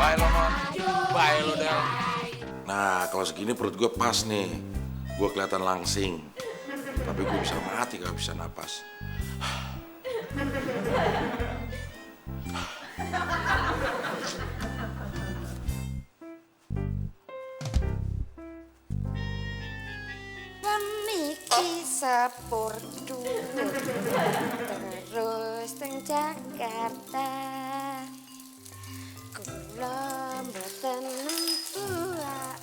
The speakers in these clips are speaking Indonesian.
Bye lo, Mon. Bye lo, Del. Nah, kalau segini perut gue pas nih. Gue kelihatan langsing. Tapi gue bisa mati kalau bisa napas. Peniki sepur dhuwur terus teng Jakarta. Kula mboten nempuak,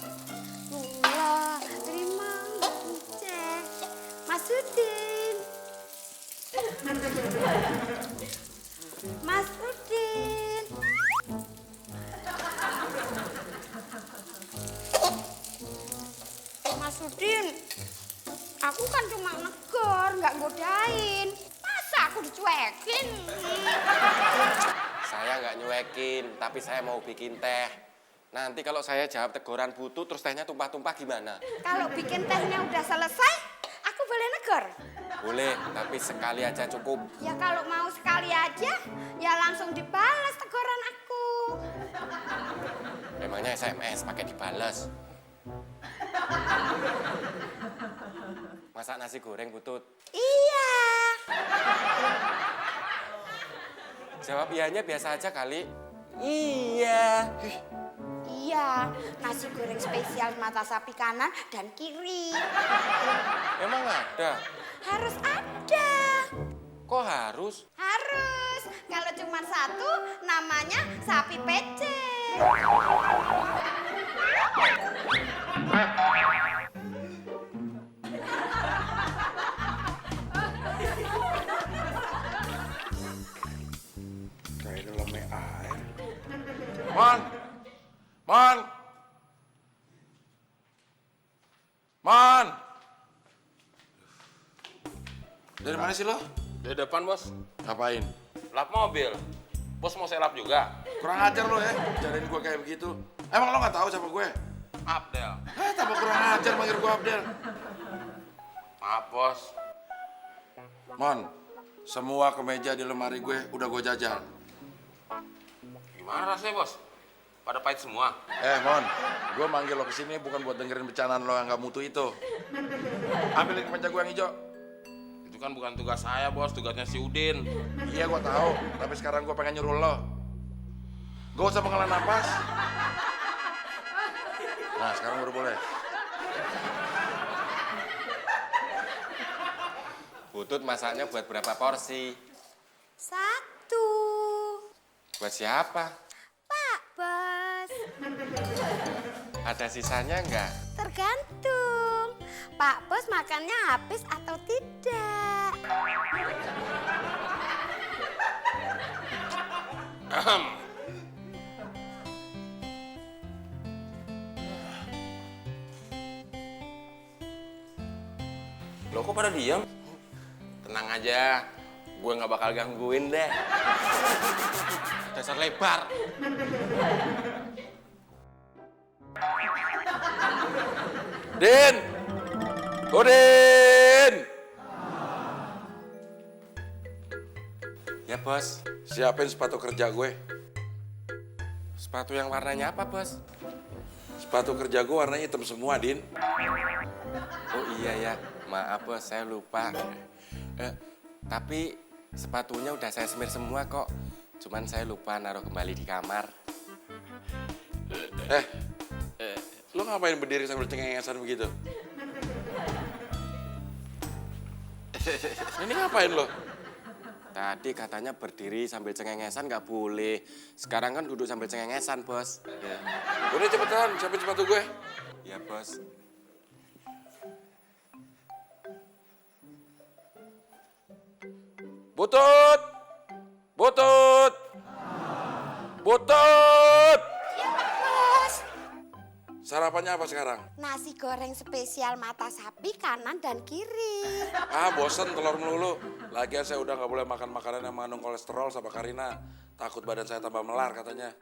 kula trima cek Mas Udin. Mas Udin. Mas Udin, aku kan cuma negor, nggak godain. Masa aku dicuekin? Saya nggak nyuekin, tapi saya mau bikin teh. Nanti kalau saya jawab teguran butuh, terus tehnya tumpah-tumpah gimana? Kalau bikin tehnya udah selesai, aku boleh negor? Boleh, tapi sekali aja cukup. Ya kalau mau sekali aja, ya langsung dibalas teguran aku. Memangnya SMS pakai dibales. Masak nasi goreng butut. Iya. Jawab iyanya biasa aja kali. Iya. Iya, nasi goreng spesial mata sapi kanan dan kiri. Emang ada? Harus ada. Kok harus? Harus. Kalau cuma satu, namanya sapi pece. Kayak dalamnya air. Mon! Mon! Mon! Dari mana sih lo? Di depan, Bos. Ngapain? Lap mobil. Bos mau saya lap juga? Kurang ajar lo ya, jadiin gue kayak begitu. Emang lo nggak tahu siapa gue? Maaf, Del. Tambah kurang ajar manggil gue Abdel. Maaf, Bos. Mon, semua kemeja di lemari gue udah gue jajal. Gimana rasanya, Bos? Pada pahit semua? Mon, gue manggil lo kesini bukan buat dengerin bercandaan lo yang gak mutu itu. Ambilin kemeja gue yang hijau. Itu kan bukan tugas saya, Bos. Tugasnya si Udin. Iya gue tahu, tapi sekarang gue pengen nyuruh lo. Gak usah menghela napas. Nah, sekarang baru boleh. Butut masaknya buat berapa porsi? 1. Buat siapa? Pak Bos. Ada sisanya nggak? Tergantung. Pak Bos makannya habis atau tidak. Lo kok pada diam? Tenang aja. Gue nggak bakal gangguin deh. Dasar lebar. Din! Udin! Ya, Bos. Siapin sepatu kerja gue. Sepatu yang warnanya apa, Bos? Sepatu kerja gue warnanya hitam semua, Din. Oh iya ya, maaf Bos, saya lupa. Tapi sepatunya udah saya semir semua kok. Cuman saya lupa naruh kembali di kamar. Lo ngapain berdiri sambil cengengesan begitu? Ini ngapain lo? Tadi katanya berdiri sambil cengengesan nggak boleh. Sekarang kan duduk sambil cengengesan, Bos. Ya, Udah cepetan, siapin sepatu gue. ya Bos. Butut! Butut! Butut! Ya Pak Bos. Sarapannya apa sekarang? Nasi goreng spesial mata sapi kanan dan kiri. Bosen telur melulu. Lagian saya udah nggak boleh makan makanan yang mengandung kolesterol sama Karina. Takut badan saya tambah melar katanya.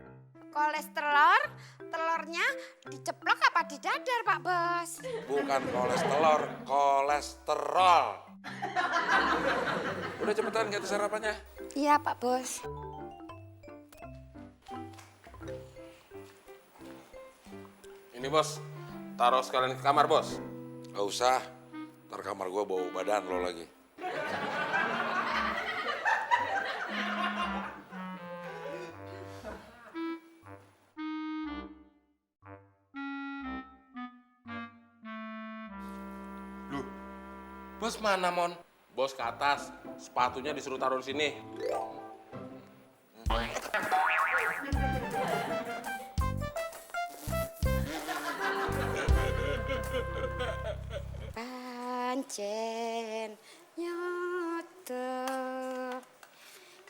Kolesterol, telurnya diceplok apa di dadar Pak Bos? Bukan kolesterol, kolesterol. Udah cepetan ganti sarapannya. Iya Pak Bos. Ini bos, taruh sekalian ke kamar bos. Gak usah, ntar kamar gue bau badan lo lagi. Loh, bos mana, Mon? Bos ke atas, sepatunya disuruh taruh di sini. Pancen nyoto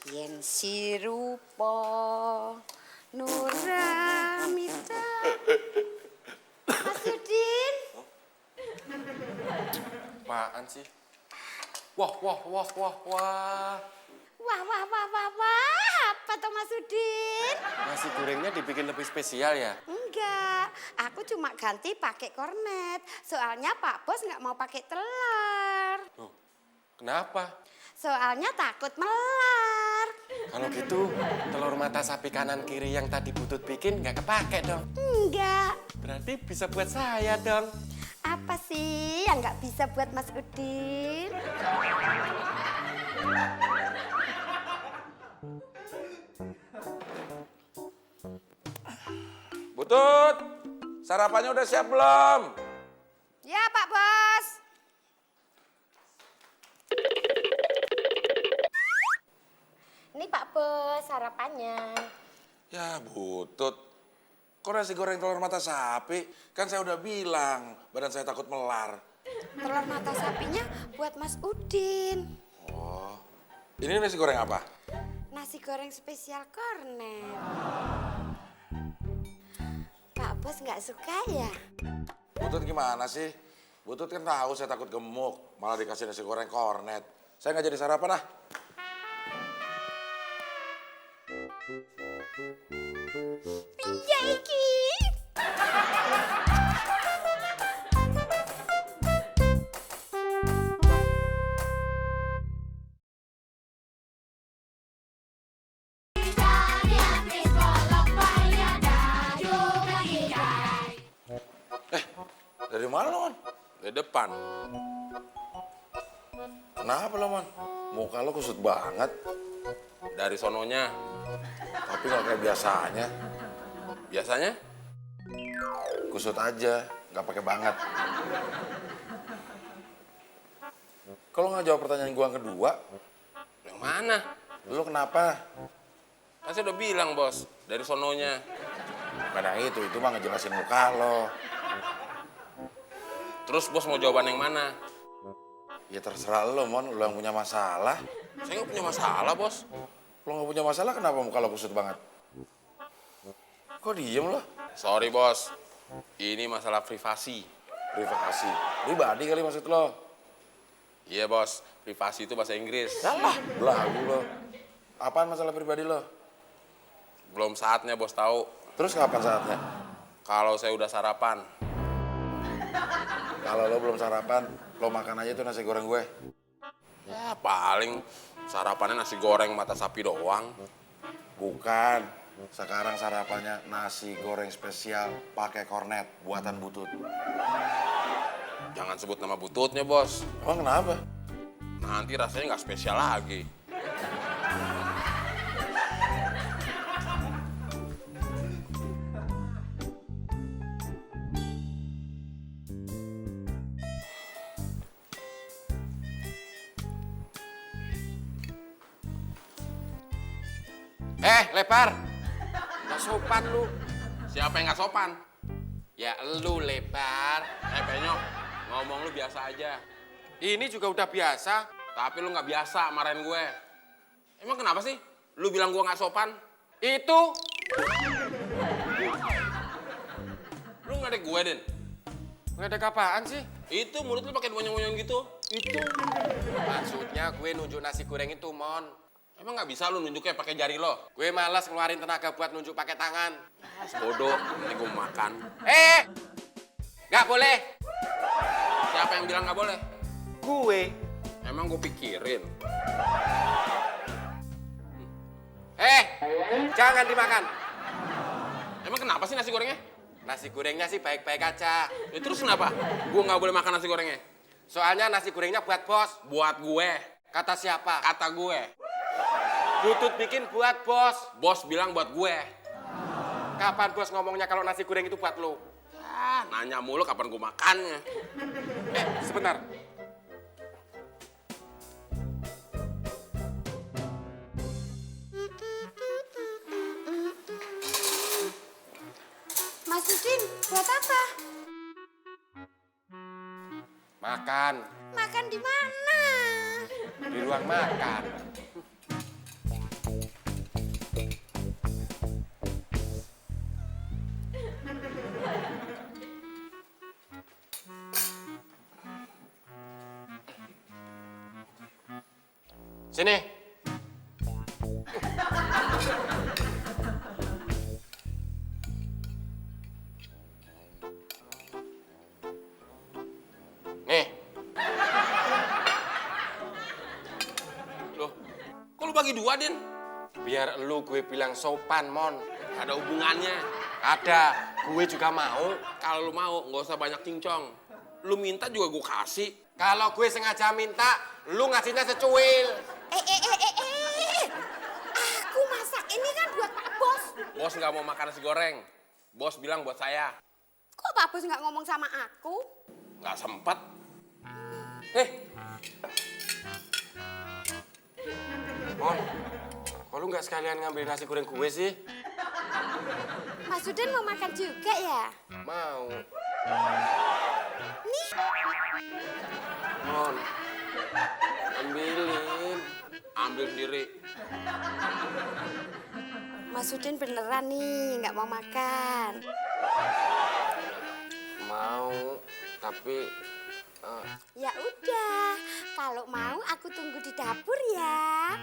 yen sirupa Nuramita. Mas Udin, Apaan sih? Wah. Apa tuh Mas Udin? Nasi gorengnya dibikin lebih spesial ya? Enggak, aku cuma ganti pakai kornet. Soalnya Pak Bos nggak mau pakai telur. Loh, kenapa? Soalnya takut melar. Kalau gitu, telur mata sapi kanan kiri yang tadi Butut bikin nggak kepake dong. Enggak. Berarti bisa buat saya dong. Apa sih yang nggak bisa buat Mas Udin? Butut, sarapannya udah siap belum? Ya Pak Bos. Ini Pak Bos sarapannya. Ya Butut, kok nasi goreng telur mata sapi? Kan saya udah bilang, badan saya takut melar. Telur mata sapinya buat Mas Udin. Oh, ini nasi goreng apa? Nasi goreng spesial kornet. Pak Bos nggak suka ya? Butut gimana sih? Butut kan tahu saya takut gemuk, malah dikasih nasi goreng kornet. Saya nggak jadi sarapan ah. Piye iki? Dari mana lo, Man? Di depan. Kenapa lo, Man? Muka lo kusut banget, Dari sononya. tapi nggak kayak biasanya. Biasanya? Kusut aja, nggak pakai banget. Kalau nggak jawab pertanyaan gua yang kedua, Yang mana? lo kenapa? Kan saya udah bilang bos, dari sononya. Kadang itu mah ngejelasin muka lo. Terus bos mau jawaban yang mana? Ya terserah lo, Mon, lo yang punya masalah. Saya nggak punya masalah bos. Lo nggak punya masalah, kenapa muka lo kusut banget? Kok diem lo? Sorry bos, ini masalah privasi. Privasi. Pribadi kali maksud lo? Iya bos, privasi itu bahasa Inggris. Salah. Belagu lo. Apaan masalah pribadi lo? Belum saatnya bos tahu. Terus kapan saatnya? Kalau saya udah sarapan. Kalau lo belum sarapan, lo makan aja tuh nasi goreng gue. Ya paling sarapannya nasi goreng mata sapi doang. Bukan. Sekarang sarapannya nasi goreng spesial pakai kornet buatan Butut. Jangan sebut nama bututnya bos. Emang kenapa? Nanti rasanya nggak spesial lagi. Lepar. Nggak sopan lu. Siapa yang nggak sopan? Ya lu, Lepar. Penyok, ngomong lu biasa aja. Ini juga udah biasa. Tapi lu nggak biasa marahin gue. Emang kenapa sih? Lu bilang gue nggak sopan? Itu. Lu nggak gue, Den? Nggak ada apaan sih? Itu mulut lu pakai monyong-monyong gitu. Itu. Maksudnya gue nunjuk nasi goreng itu, Mon. Emang nggak bisa lu nunjuknya pakai jari lo? Gue malas ngeluarin tenaga buat nunjuk pakai tangan. Bodoh, ini gue makan. Nggak boleh. Siapa yang bilang nggak boleh? Gue. Emang gue pikirin. Jangan dimakan. Emang kenapa sih nasi gorengnya? Nasi gorengnya sih baik-baik aja. Ya terus kenapa? Gue nggak boleh makan nasi gorengnya. Soalnya nasi gorengnya buat bos. Buat gue. Kata siapa? Kata gue. Butut bikin buat bos. Bos bilang buat gue. Kapan bos ngomongnya kalau nasi goreng itu buat lo? Ah, nanya mulu kapan gue makannya. Sebentar. Mas Udin, buat apa? Makan. Makan di mana? Di ruang makan. Sini. Nih, Loh, kok lu bagi dua, Din? biar lu gue bilang sopan, Mon. Ada hubungannya. Ada, gue juga mau. Kalau lu mau, nggak usah banyak cincong. Lu minta juga gue kasih. Kalau gue sengaja minta, lu ngasihnya secuil. Aku masak ini kan buat Pak Bos. Bos nggak mau makan nasi goreng. Bos bilang buat saya. Kok Pak Bos nggak ngomong sama aku? Nggak sempet. Mon, kok lu nggak sekalian ngambil nasi goreng gue sih? Mas Udin mau makan juga ya? Mau. Nih, Mon, ambilin. Ambil sendiri. Mas Udin beneran nih nggak mau makan. Mau, tapi Ya udah, kalau mau aku tunggu di dapur ya.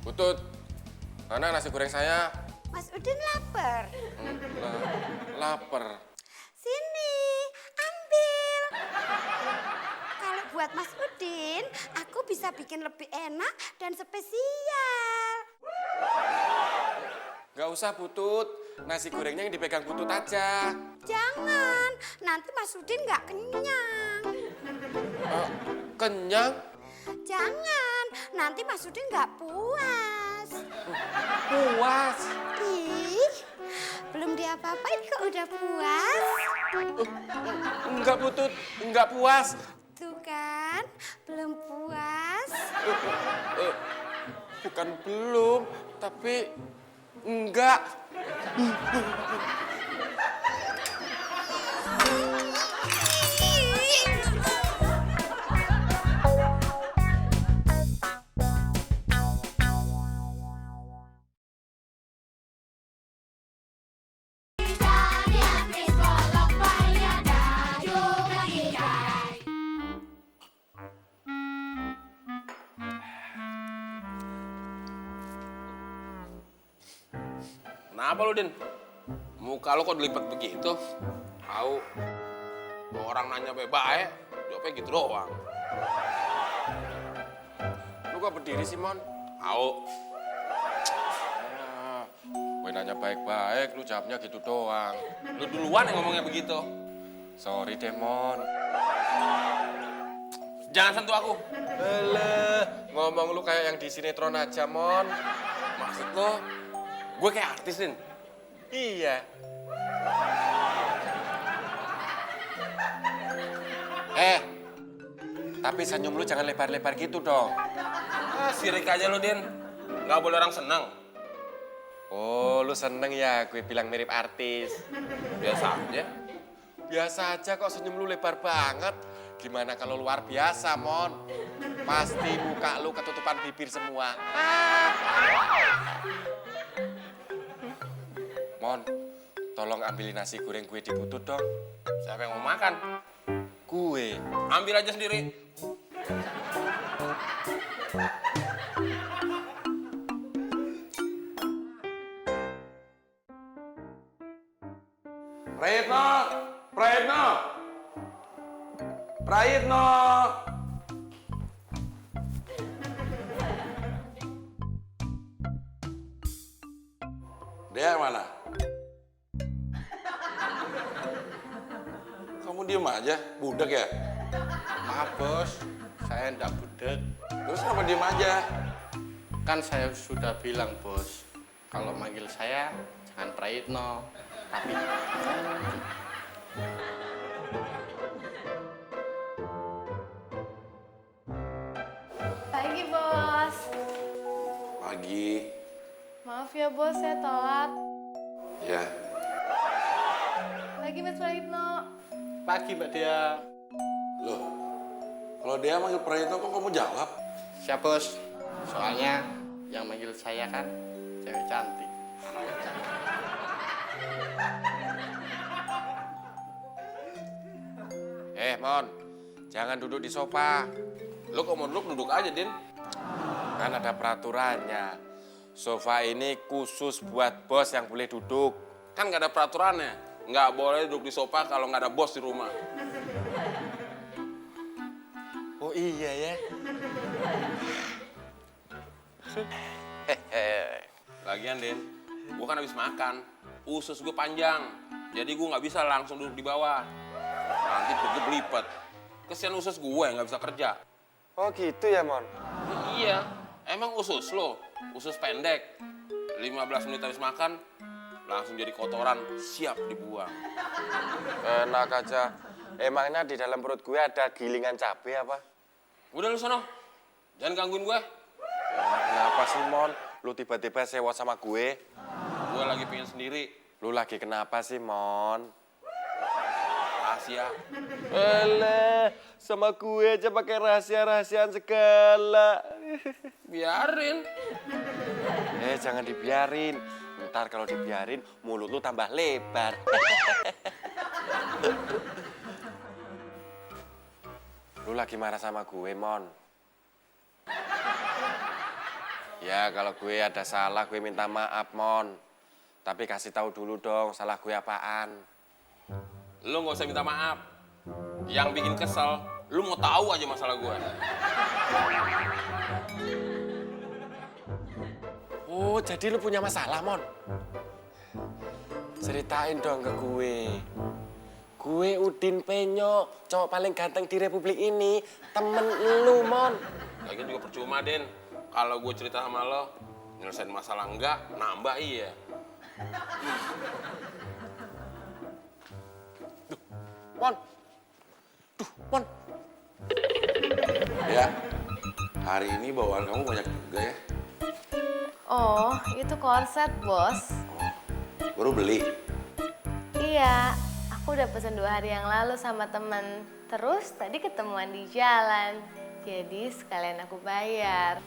Butut, mana nasi goreng saya? Mas Udin lapar. Lapar. Sini, ambil. Kalau buat Mas Udin, aku bisa bikin lebih enak dan spesial. Gak usah Butut, nasi gorengnya yang dipegang Butut aja. Jangan, nanti Mas Udin nggak kenyang. Kenyang? Jangan, nanti Mas Udin nggak puas. Puas. Ih, belum diapa-apain kok udah puas. Enggak Butut, enggak puas. Tuh kan, belum puas. Bukan belum, tapi enggak. Kenapa lu, Din? Muka lu kok dilipet begitu? Tahu. Orang nanya baik, jawabnya gitu doang. Lu kok berdiri sih, Mon? Tahu. Gue nanya baik-baik, lu jawabnya gitu doang. Lu duluan yang ngomongnya begitu. Sorry deh, Mon. Jangan sentuh aku. Alah, ngomong lu kayak yang di sinetron aja, Mon. Maksud lo, gue kayak artis, Din. Iya. Tapi senyum lu jangan lebar-lebar gitu dong. Ah, sirik aja lu, Din. Nggak boleh orang seneng. Oh, lu seneng ya gue bilang mirip artis. Biasa aja. Biasa aja kok senyum lu lebar banget. Gimana kalau luar biasa, Mon? Pasti muka lu ketutupan bibir semua. Mon, tolong ambilin nasi goreng gue di Butut dong. Siapa yang mau makan? Gue. Ambil aja sendiri. Retno, Prayitno! Prayitno! Dia mana? Kamu diem aja, budak ya? Maaf bos, saya ndak budek. Terus kenapa diem aja? Kan saya sudah bilang bos, kalau manggil saya jangan Prayitno, tapi Pagi, Bos. Pagi. Maaf ya, Bos, saya telat. Ya. Pagi, Mas Prayitno. pagi Mbak Dia. Loh, kalau dia manggil Prayitno kok kamu jawab? Siap bos, soalnya yang manggil saya kan cewek cantik. Mon, jangan duduk di sofa. Lu kok mau duduk aja, Din. Kan ada peraturannya. Sofa ini khusus buat bos yang boleh duduk. Kan nggak ada peraturannya. Nggak boleh duduk di sofa kalau nggak ada bos di rumah. Oh iya ya. Lagian, Din, gua kan habis makan. Usus gue panjang. Jadi gue nggak bisa langsung duduk di bawah. Nanti perut gue belipet. Kesian usus gue nggak bisa kerja. Oh gitu ya, Mon? Iya, emang usus lo. Usus pendek. 15 menit habis makan, langsung jadi kotoran, siap dibuang. Enak aja. Emangnya di dalam perut gue ada gilingan cabai apa? Udah lu sono, jangan gangguin gue. Kenapa sih, Mon? Lu tiba-tiba sewa sama gue? Gue lagi pengen sendiri, Lu lagi kenapa sih, Mon? rahasia. Alah, sama gue aja pakai rahasia-rahasiaan segala. Biarin. Jangan dibiarin. Ntar kalau dibiarin, mulut lu tambah lebar. Lu lagi marah sama gue, Mon? Ya, kalau gue ada salah, gue minta maaf, Mon. Tapi kasih tahu dulu dong, salah gue apaan. Lu nggak usah minta maaf. Yang bikin kesel, lu mau tahu aja masalah gue. Oh, jadi lu punya masalah, Mon? Ceritain dong ke gue. Gue Udin Penyo, cowok paling ganteng di Republik ini. Temen lu, Mon. Lagian juga percuma, Den. Kalau gue cerita sama lo, nyelesain masalah enggak, nambah iya. Mon. Duh, Mon. Ya, hari ini bawaan kamu banyak juga ya. Oh, itu korset, Bos. Baru beli. Iya, aku udah pesen 2 hari yang lalu sama temen. Terus tadi ketemuan di jalan. Jadi sekalian aku bayar.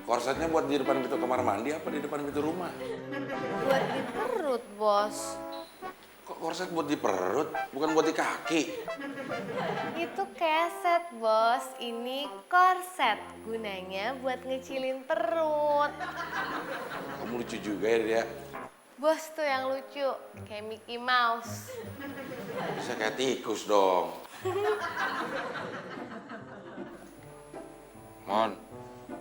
Korsetnya buat di depan pintu kamar mandi apa di depan pintu rumah? Buat di perut, Bos. Kok korset buat di perut, bukan buat di kaki? Itu keset, Bos. Ini korset. Gunanya buat ngecilin perut. Kamu lucu juga ya dia. Bos tuh yang lucu, kayak Mickey Mouse. Bisa kayak tikus dong. Mon,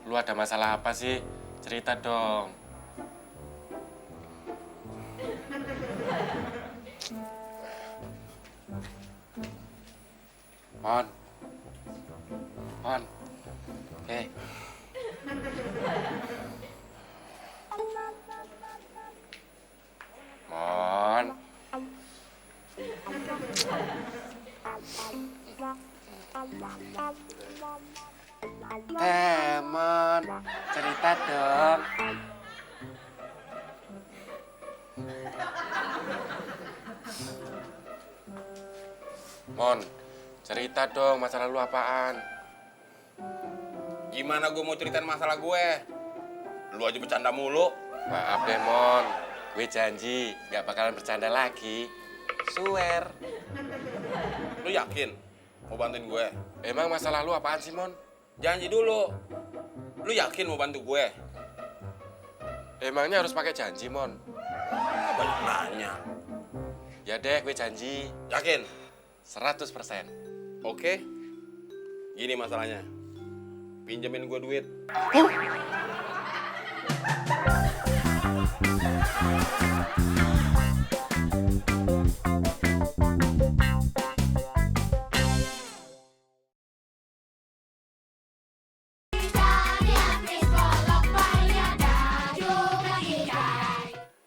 lu ada masalah apa sih? Cerita dong. Mon. Mon. Mon. Mon, cerita dong. Mon, cerita dong masalah lu apaan? Gimana gue mau ceritain masalah gue? Lu aja bercanda mulu. Maaf deh, Mon. Gue janji gak bakalan bercanda lagi. Swear. Lu yakin mau bantuin gue? Emang masalah lu apaan sih, Mon? Janji dulu. Lu yakin mau bantu gue? Emangnya harus pakai janji, Mon? Banyak nanya. Ya deh, gue janji Yakin? 100%. Oke. Gini masalahnya. Pinjemin gue duit.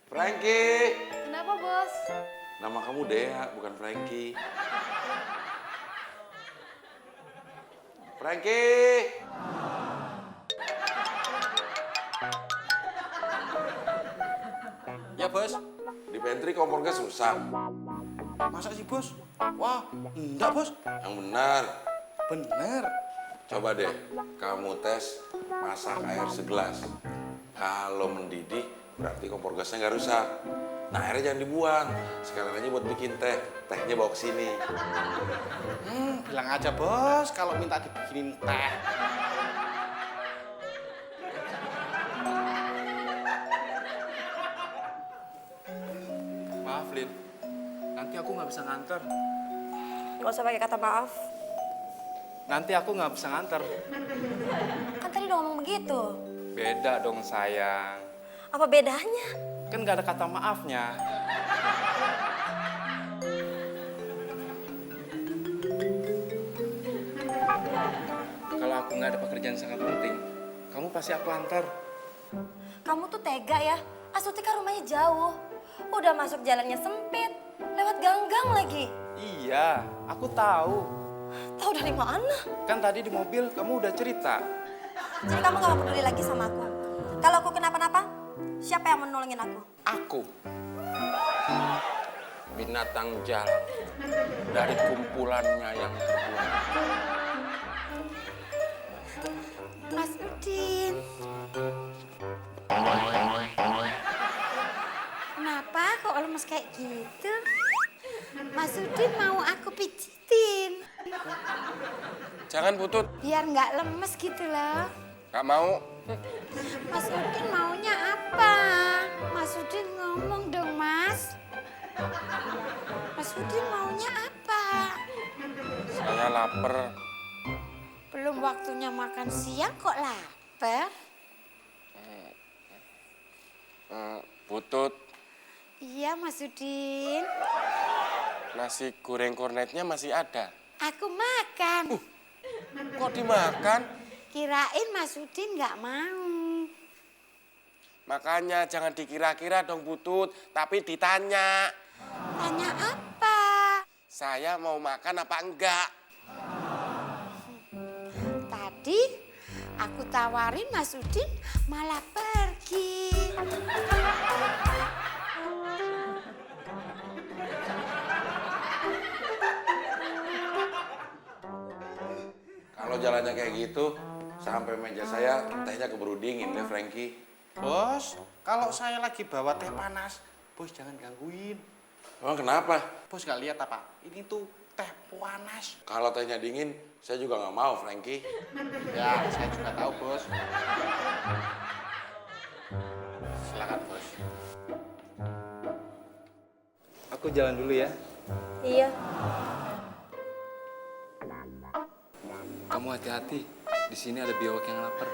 Frankie! Kenapa, Bos? Nama kamu Dea, bukan Frankie. Frankie! Ya bos, Di pantry kompor gas rusak. masa sih bos? Wah, enggak bos. Yang benar. Bener. Coba deh, kamu tes masak air segelas. Kalau mendidih, berarti kompor gasnya nggak rusak. Nah, airnya jangan dibuang. Sekarang aja buat bikin teh. Tehnya bawa ke sini. Bilang aja bos, kalau minta dibikinin teh. Maaf, Lin. Nanti aku nggak bisa nganter. Gak usah pakai kata maaf. Nanti aku nggak bisa nganter. Kan tadi udah ngomong begitu. Beda dong, sayang. Apa bedanya? Kan nggak ada kata maafnya. Kalau aku nggak ada pekerjaan sangat penting, kamu pasti aku antar. Kamu tuh tega ya. Astuti kan rumahnya jauh. Udah masuk jalannya sempit. Lewat ganggang lagi. Iya, aku tahu. Tahu dari mana? Kan tadi di mobil kamu udah cerita. Jadi kamu gak peduli lagi sama aku. Kalau aku kenapa-napa, siapa yang menolongin aku? Aku. Binatang jalan. Dari kumpulannya yang terbuang. Mas Udin. Kenapa kok lemes kayak gitu? Mas Udin mau aku pijitin. Jangan Putut, Biar nggak lemes gitu loh. gak mau. Mas Udin maunya apa? Mas Udin ngomong dong, Mas. Mas Udin maunya apa? Saya lapar. Belum waktunya makan siang kok lapar? Putut, Iya, Mas Udin. nasi goreng kornetnya masih ada. Aku makan. Kok dimakan? Kirain Mas Udin nggak mau. Makanya jangan dikira-kira dong Putut, tapi ditanya. Tanya apa? Saya mau makan apa enggak? Tadi aku tawarin Mas Udin malah pergi. Kalau jalannya kayak gitu, sampai meja saya tehnya keburu dingin deh, Frankie. Bos, kalau saya lagi bawa teh panas, bos jangan gangguin. Emang kenapa? Bos gak lihat apa? Ini tuh teh panas. Kalau tehnya dingin, saya juga nggak mau, Frankie. Ya, saya juga tahu bos. Silakan bos. Aku jalan dulu ya. Iya. Kamu hati-hati. Di sini ada biawak yang lapar.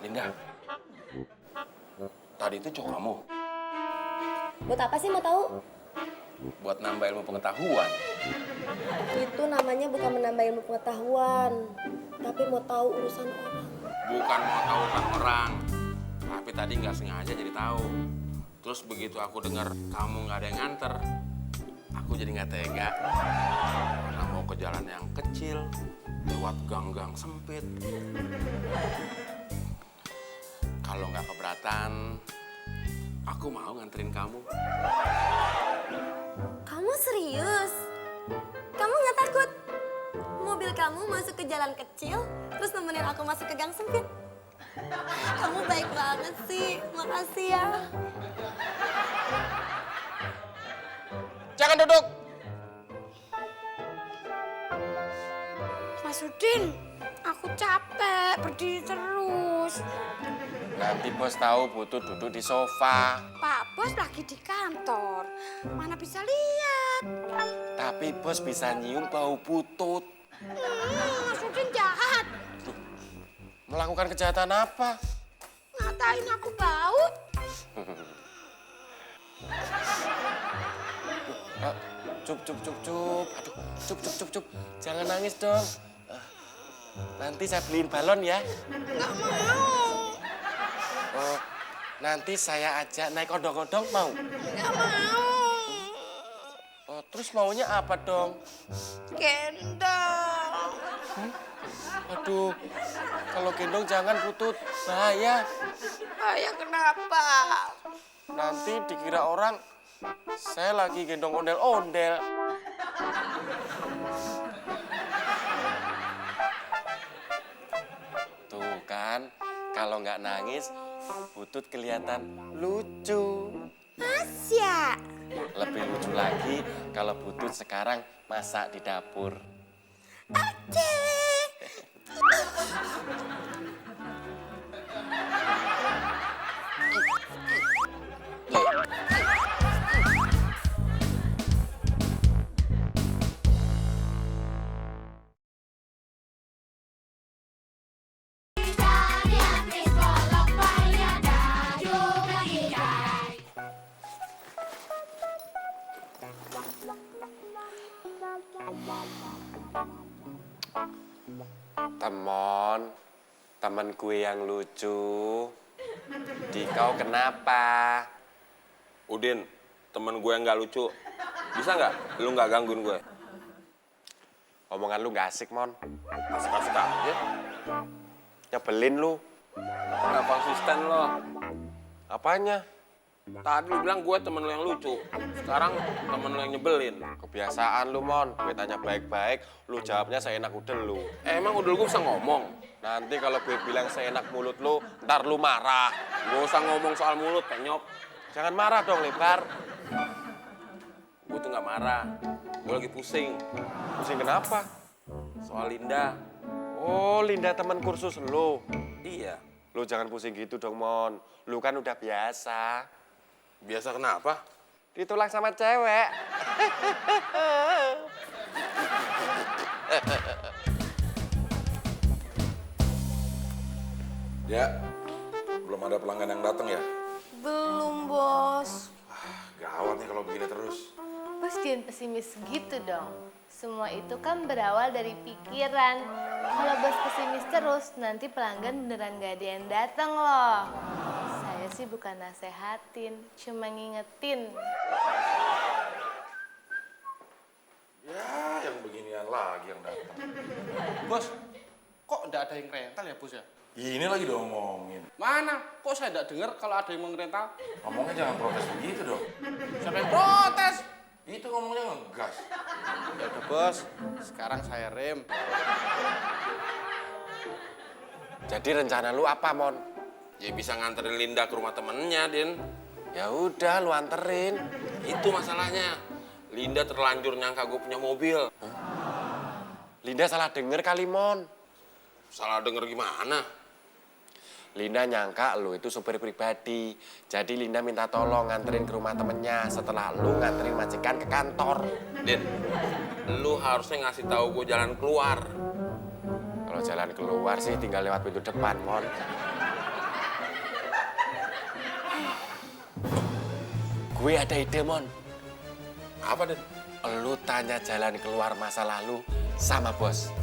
Linda. Tadi itu cowok kamu. Buat apa sih mau tahu? Buat nambah ilmu pengetahuan. Itu namanya bukan menambah ilmu pengetahuan, tapi mau tahu urusan orang. Bukan mau tahu tentang orang. Tapi tadi nggak sengaja jadi tahu. Terus begitu aku dengar kamu nggak ada yang nganter, aku jadi nggak tega. Karena mau ke jalan yang kecil, lewat gang-gang sempit. Kalau nggak keberatan, aku mau nganterin kamu. Kamu serius? Kamu nggak takut? Mobil kamu masuk ke jalan kecil, terus nemenin aku masuk ke gang sempit? Kamu baik banget sih, makasih ya. Jangan duduk. Mas Udin, Aku capek berdiri terus. Nanti bos tahu Putut duduk di sofa. Pak Bos lagi di kantor. Mana bisa lihat? Tapi bos bisa nyium bau Putut. Mas Udin jahat. Melakukan kejahatan apa? Ngatain aku bau. Cup. Aduh, cup. Jangan nangis dong. Nanti saya beliin balon ya. Nggak mau. Oh, nanti saya ajak naik odong-odong mau? Nggak mau. Oh, terus maunya apa dong? Gendong. Aduh, kalau gendong jangan Putut, bahaya. Ayah kenapa? Nanti dikira orang saya lagi gendong ondel-ondel. Tuh kan, kalau nggak nangis, Putut kelihatan lucu. Asya. Lebih lucu lagi kalau Putut sekarang masak di dapur. Temen gue yang lucu. Kau kenapa? Udin, temen gue nggak lucu. Bisa nggak? Lu nggak gangguin gue. Omongan lu nggak asik, Mon. Asik-asik aja. Nyebelin lu. Nggak konsisten lo. Apanya? Tadi lu bilang gue temen lu yang lucu. Sekarang temen lu yang nyebelin. Kebiasaan lu, Mon. Gue tanya baik-baik, lu jawabnya seenak udel lu. Emang udel gue bisa ngomong? Nanti kalau gue bilang seenak mulut lu, ntar lu marah. Gak usah ngomong soal mulut, penyop. Jangan marah dong, Lebar. Gue tuh nggak marah. Gue lagi pusing. Pusing kenapa? Soal Linda. Oh, Linda teman kursus lu. Iya. Lu jangan pusing gitu dong, Mon. Lu kan udah biasa. Biasa kenapa? Ditolak sama cewek. Ya, belum ada pelanggan yang datang ya? Belum, Bos. Gawat nih kalau begini terus. Bos jangan pesimis gitu dong. Semua itu kan berawal dari pikiran. Kalau bos pesimis terus, nanti pelanggan beneran gak ada yang datang loh. Saya sih bukan nasehatin, cuma ngingetin. Ya, yang beginian lagi yang datang. Bos, kok enggak ada yang rental ya, Bos ya? Ini lagi diomongin. Mana? Kok saya enggak dengar kalau ada yang mau ngerental? Ngomongnya jangan protes begitu dong. Siapa yang protes? Itu ngomongnya ngegas. Ya udah, Bos. Sekarang saya rem. Jadi rencana lu apa, Mon? Ya bisa nganterin Linda ke rumah temennya, Din. Ya udah, lu anterin. Itu masalahnya. Linda terlanjur nyangka gue punya mobil. Linda salah denger kali, Mon. Salah denger gimana? Linda nyangka lu itu supir pribadi. Jadi Linda minta tolong nganterin ke rumah temennya setelah lu nganterin majikan ke kantor. Din, lu harusnya ngasih tahu gue jalan keluar. Kalau jalan keluar sih tinggal lewat pintu depan, Mon. Gue ada ide, Mon. Apa, Din? Lu tanya jalan keluar masa lalu sama bos.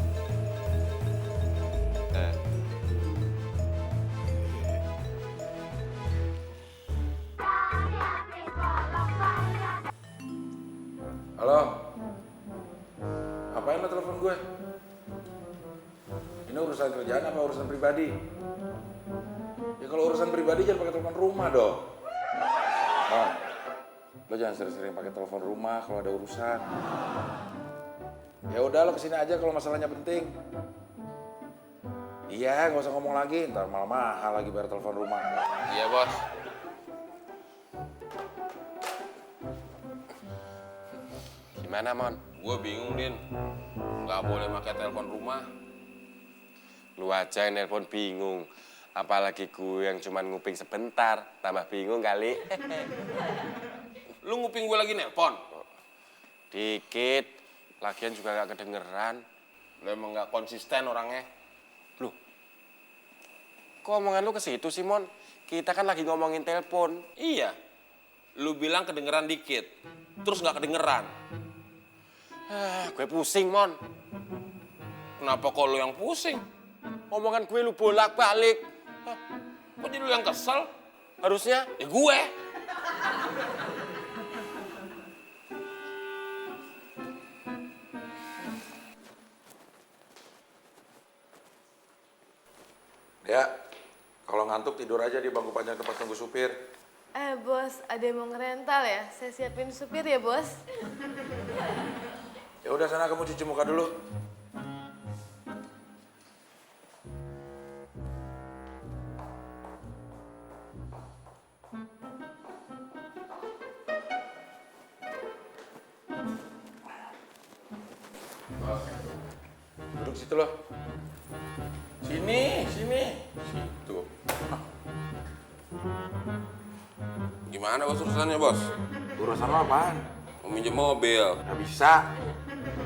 Halo? Apain lo telepon gue? Ini urusan kerjaan apa urusan pribadi? Ya kalau urusan pribadi jangan pakai telepon rumah dong. Oh, lo jangan sering-sering pakai telepon rumah kalau ada urusan. Ya udah lo kesini aja kalau masalahnya penting. Iya, nggak usah ngomong lagi, ntar malah mahal lagi bayar telepon rumah. Iya, Bos. Gimana, Mon? Gue bingung, Din. Nggak boleh pakai telepon rumah. Lu aja yang nelpon bingung. Apalagi gue yang cuman nguping sebentar, tambah bingung kali. Lu nguping gue lagi nelpon? Dikit, lagian juga gak kedengeran. Lu emang gak konsisten orangnya. Loh, kok omongan lu ke situ sih, Mon? Kita kan lagi ngomongin telepon. Iya, lu bilang kedengeran dikit, terus gak kedengeran. Gue pusing, Mon. Kenapa kok lu yang pusing? Omongan gue lu bolak-balik. Kok jadi lu yang kesel? Harusnya Ya gue. Ya, kalau ngantuk tidur aja di bangku panjang tempat tunggu supir. Bos, ada yang mau ngerental ya? Saya siapin supir ya, Bos. Ya udah sana kamu cuci muka dulu. Duduk situ loh. Sini. Situ. Gimana bos urusannya bos? Urusan lo apaan? Mau minjem mobil. Gak bisa.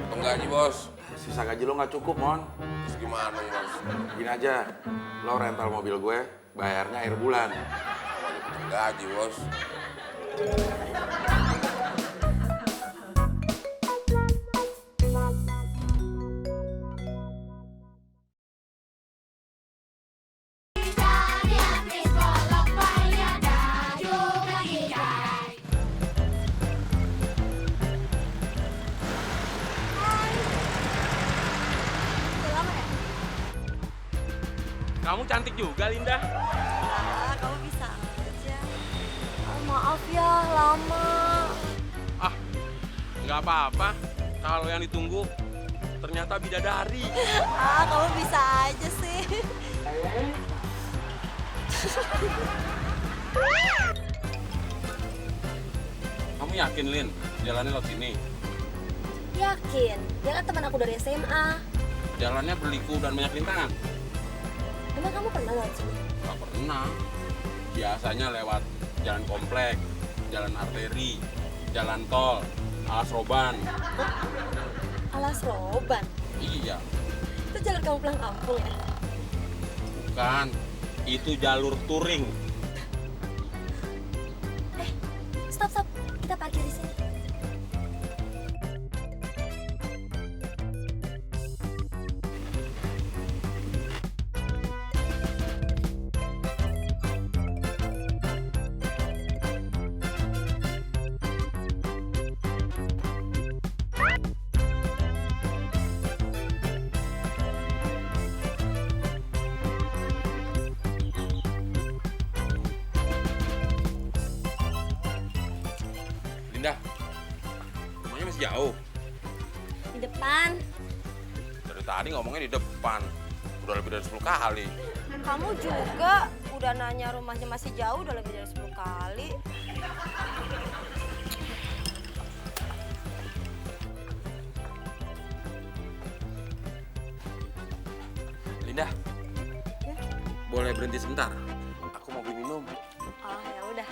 Potong gaji bos. Sisa gaji lo gak cukup, Mon. Terus gimana dong bos? Gini aja, lo rental mobil gue, bayarnya akhir bulan. Potong gaji bos. Kamu cantik juga, Linda. Ah, kamu bisa aja. Maaf ya, lama. Ah, nggak apa-apa. Kalau yang ditunggu ternyata bidadari. Ah, kamu bisa aja sih. Kamu yakin Lin? Jalannya lewat sini? Yakin, dia kan teman aku dari SMA. Jalannya berliku dan banyak rintangan? Emang kamu pernah lewat sini? Gak pernah. Biasanya lewat jalan komplek, jalan arteri, jalan tol, alas roban. Alas Roban. Iya, Itu jalur kamu pulang kampung ya? bukan. Itu jalur touring. Stop. Kita parkir di sini. Linda, rumahnya masih jauh. Di depan. Dari tadi ngomongnya di depan. Udah lebih dari 10 kali. Kamu juga udah nanya rumahnya masih jauh udah lebih dari 10 kali. Linda, boleh berhenti sebentar? Aku mau beli minum. Oh, ya udah.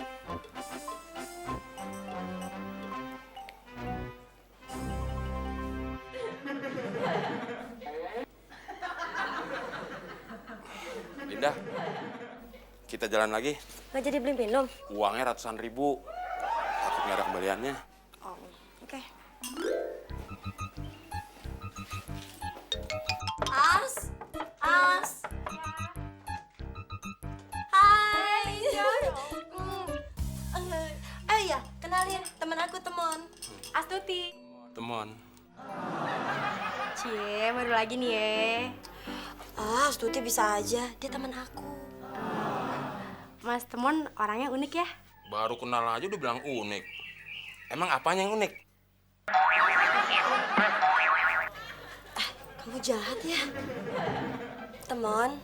Linda, kita jalan lagi. Nggak jadi beli minum? Uangnya ratusan ribu. Takut nggak ada kembaliannya. Oh, oke. As. Hai. Ya, kenalin teman aku, Temon. Astuti. Temon. Cie, baru lagi nih ya. Astuti bisa aja, dia teman aku. Mas Temon orangnya unik ya? Baru kenal aja udah bilang unik. Emang apanya yang unik? Kamu jahat ya. Temon,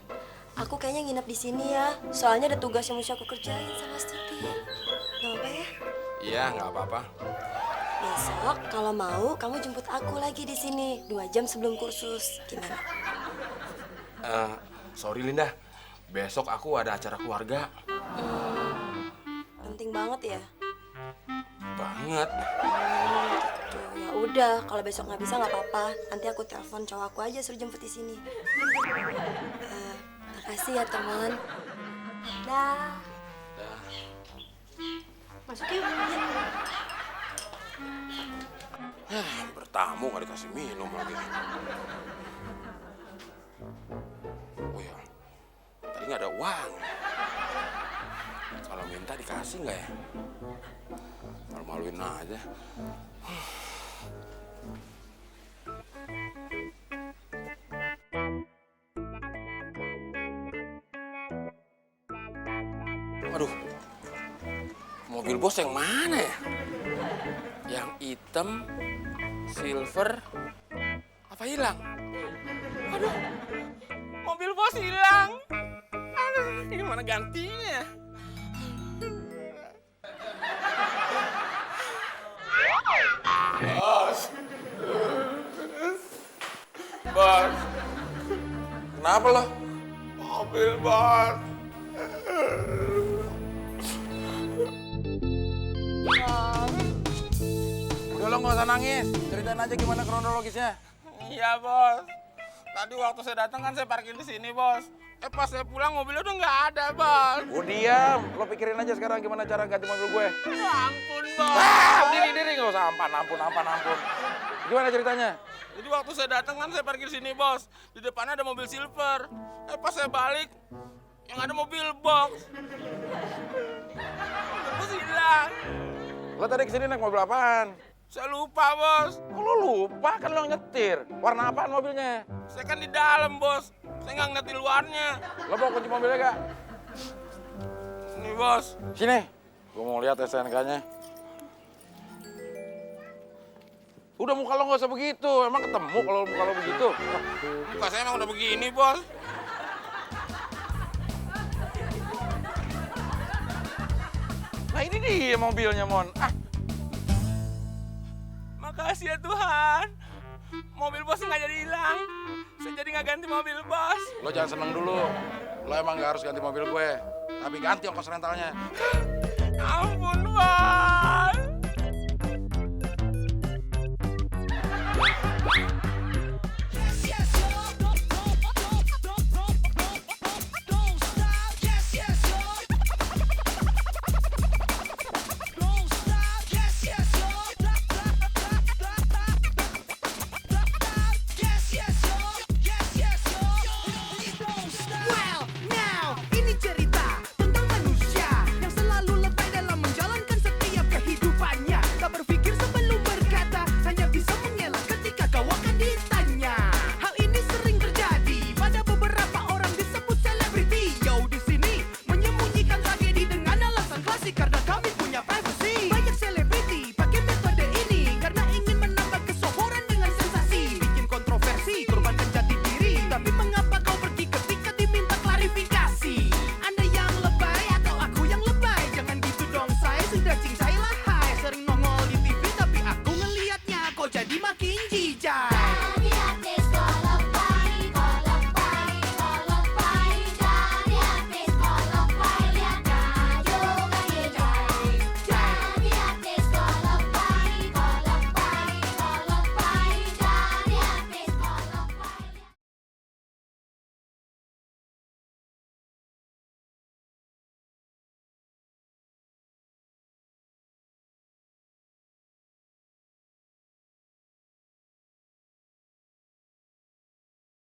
aku kayaknya nginep di sini ya. Soalnya ada tugas yang mesti aku kerjain sama Astuti. Gak apa ya? Iya, nggak apa-apa. Besok kalau mau kamu jemput aku lagi di sini 2 jam sebelum kursus. Gimana? Sorry Linda, besok aku ada acara keluarga. Penting banget ya. Banget. Tuh, ya udah, kalau besok nggak bisa nggak apa-apa. Nanti aku telepon cowok aku aja suruh jemput di sini. Makasih ya teman. Dah. Masuk yuk. Bertamu nggak dikasih minum lagi. Oh ya, tadi nggak ada uang. Kalau minta dikasih nggak ya? Malu-maluin aja. Aduh, mobil bos yang mana ya? Yang hitam, silver, apa hilang? Aduh, mobil bos hilang. Aduh, ini mana gantinya? Bos. Bos. Kenapa lo? Mobil bos. Udah lo nggak usah nangis. Ceritain aja gimana kronologisnya. Iya bos. Tadi waktu saya datang kan saya parkir di sini bos. Pas saya pulang mobilnya udah nggak ada bos. Gue diam. Lo pikirin aja sekarang gimana cara ganti mobil gue. Ya ampun bos. Diri nggak usah ampun. Gimana ceritanya? Jadi waktu saya datang kan saya parkir sini bos. Di depannya ada mobil silver. Pas saya balik yang ada mobil box. Terus hilang. Lo tadi kesini naik mobil apaan? Saya lupa bos. Kok lo lupa? Kan lo nyetir. Warna apaan mobilnya? Saya kan di dalam bos. Saya nggak ngeliat di luarnya. Lo bawa kunci mobilnya gak? Ini bos. Sini. Gue mau lihat STNK-nya. Udah muka lo nggak usah begitu. Emang ketemu kalau muka lo begitu? Muka saya emang udah begini bos. Nah ini dia mobilnya, Mon. Makasih ya Tuhan. Mobil bos nggak jadi hilang. Saya jadi nggak ganti mobil bos. Lo jangan seneng dulu. Lo emang nggak harus ganti mobil gue. Tapi ganti ongkos rentalnya. Ampun